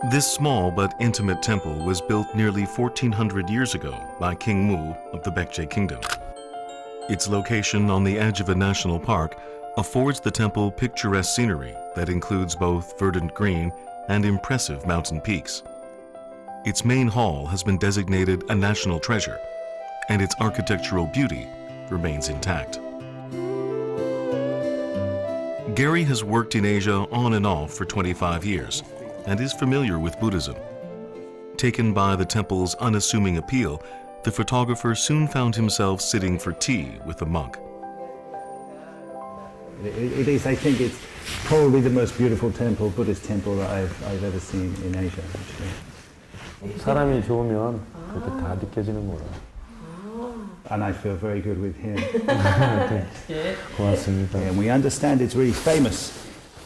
This small but intimate temple was built nearly 1400 years ago by King Mu of the Baekje Kingdom. Its location on the edge of a national park affords the temple picturesque scenery that includes both verdant green and impressive mountain peaks. Its main hall has been designated a national treasure, and its architectural beauty remains intact. Gary has worked in Asia on and off for 25 years and is familiar with Buddhism. Taken by the temple's unassuming appeal, the photographer soon found himself sitting for tea with a monk. It is, I think it's probably the most beautiful temple, Buddhist temple that I've ever seen in Asia, actually. 사람이 좋으면 그렇게 다 느껴지는구나. And I feel very good with him. 고맙습니다. And we understand it's really famous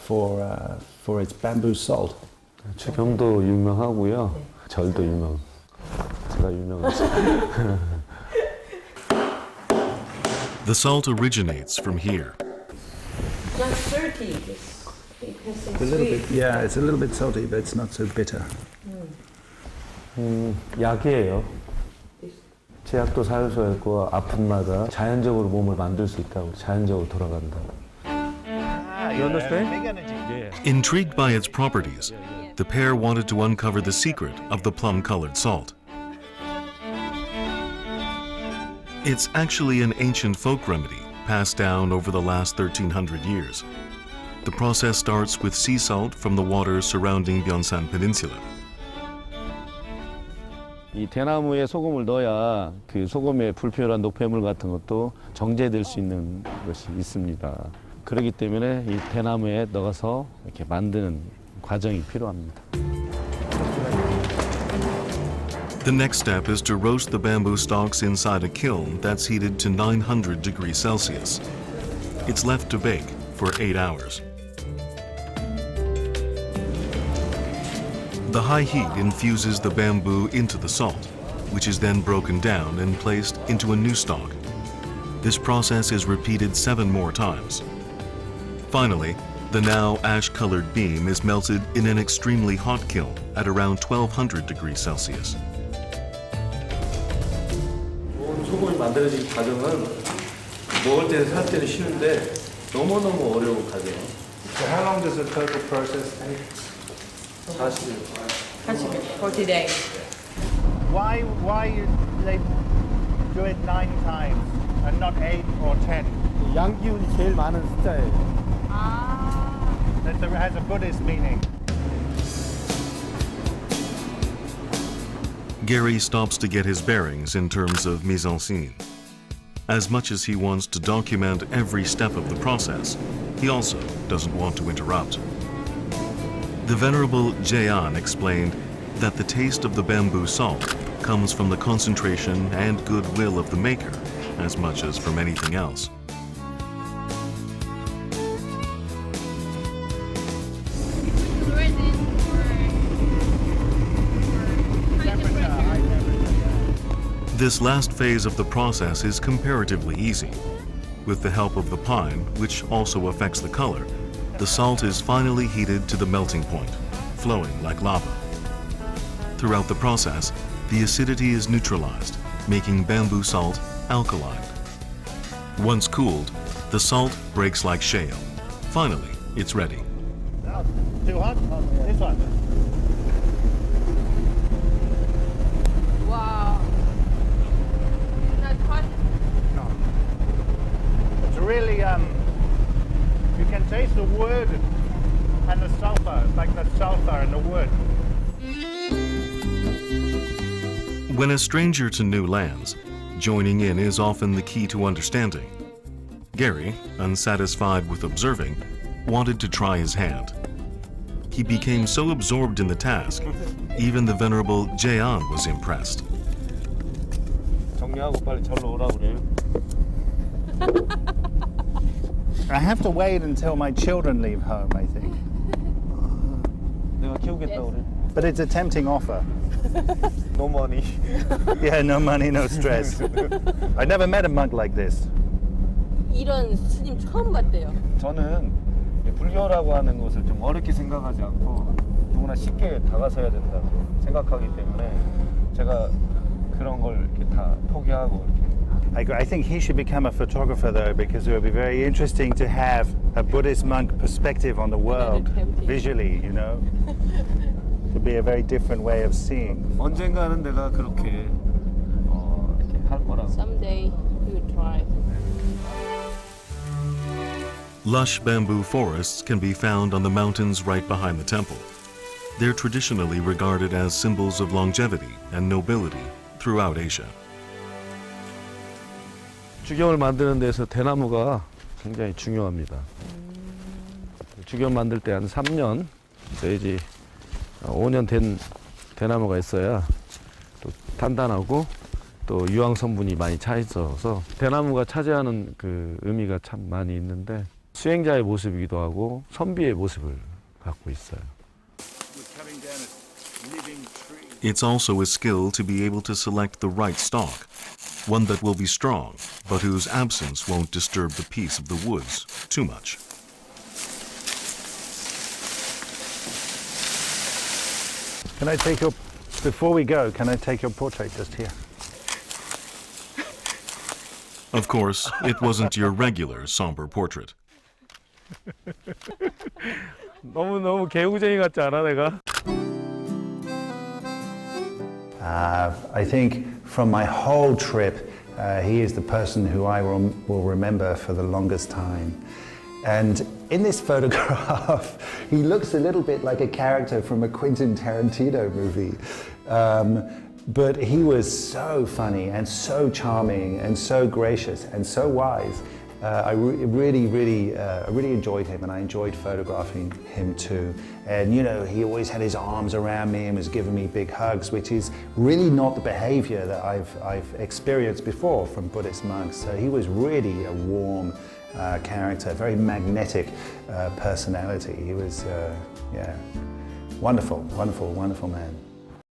for its bamboo salt. 주경도 유명하고요. 절도 유명. 제가 유명하죠. The salt originates from here. Not salty, it has some A little sweet. bit, yeah, it's a little bit salty, but it's not so bitter. 약이에요. 제약도 사유소였고 아픔마다 자연적으로 몸을 만들 수 있다고, 자연적으로 돌아간다. You understand? Intrigued by its properties, the pair wanted to uncover the secret of the plum-colored salt. It's actually an ancient folk remedy passed down over the last 1300 years. The process starts with sea salt from the waters surrounding Gyeongsan Peninsula. 이 대나무에 소금을 넣어야 그 소금의 불필요한 노폐물 같은 것도 정제될 수 있는 것이 있습니다. 그렇기 때문에 이 대나무에 넣어서 이렇게 만드는 과정이 필요합니다. The next step is to roast the bamboo stalks inside a kiln that's heated to 900 degrees Celsius. It's left to bake for 8 hours. The high heat infuses the bamboo into the salt, which is then broken down and placed into a new stalk. This process is repeated 7 more times. Finally, the now ash-colored beam is melted in an extremely hot kiln at around 1200 degrees Celsius. 소금이 만들어진 과정은 먹을 때는 살 때는 쉬운데 너무너무 어려운 과정. So how long does the total process take? 40 days. Why they do it 9 times and not 8 or 10? 양기운이 제일 많은 숫자예요. That has a Buddhist meaning. Gary stops to get his bearings in terms of mise en scene. As much as he wants to document every step of the process, he also doesn't want to interrupt. The Venerable Jaean explained that the taste of the bamboo salt comes from the concentration and goodwill of the maker as much as from anything else. This last phase of the process is comparatively easy. With the help of the pine, which also affects the color, the salt is finally heated to the melting point, flowing like lava. Throughout the process, the acidity is neutralized, making bamboo salt alkaline. Once cooled, the salt breaks like shale. Finally, it's ready. Too hot? This one. Wow. Not hot. No. It's really, you can taste the wood and the sulfur. It's like the sulfur and the wood. When a stranger to new lands, joining in is often the key to understanding. Gary, unsatisfied with observing, wanted to try his hand. He became so absorbed in the task, even the Venerable Jaean was impressed. 정리하고 빨리 절로 오라 그래요. I have to wait until my children leave home, I think. 내가 키우겠다고 그래. But it's a tempting offer. No money. Yeah, no money, no stress. I never met a monk like this. 이런 스님 처음 봤대요. 저는 불교라고 하는 것을 좀 어렵게 생각하지 않고 누구나 누구나 쉽게 다가서야 된다고 생각하기 때문에 제가 그런 걸 이렇게 다 포기하고 이렇게. I think he should become a photographer though, because it would be very interesting to have a Buddhist monk perspective on the world visually, you know. It would be a very different way of seeing. 언젠가는 내가 그렇게 이렇게 할 거라고. Someday he would try. Lush bamboo forests can be found on the mountains right behind the temple. They're traditionally regarded as symbols of longevity and nobility throughout Asia. 주겸을 만드는 데서 대나무가 굉장히 중요합니다. 주겸 만들 때 한 3년 내지 5년 된 대나무가 있어야 또 단단하고 또 유황 성분이 많이 차 있어서 대나무가 차지하는 그 의미가 참 많이 있는데 수행자의 모습이기도 하고 선비의 모습을 갖고 있어요. It's also a skill to be able to select the right stalk, one that will be strong, but whose absence won't disturb the peace of the woods too much. Can I take your, before we go, can I take your portrait just here? Of course, it wasn't your regular somber portrait. 너무 개구쟁이 같지 않아 내가? I think from my whole trip, he is the person who I will remember for the longest time. And in this photograph, he looks a little bit like a character from a Quentin Tarantino movie. But he was so funny and so charming and so gracious and so wise. I really enjoyed him, and I enjoyed photographing him too. And you know, he always had his arms around me and was giving me big hugs, which is really not the behavior that I've experienced before from Buddhist monks. So he was really a warm character, very magnetic personality. He was, yeah, wonderful man.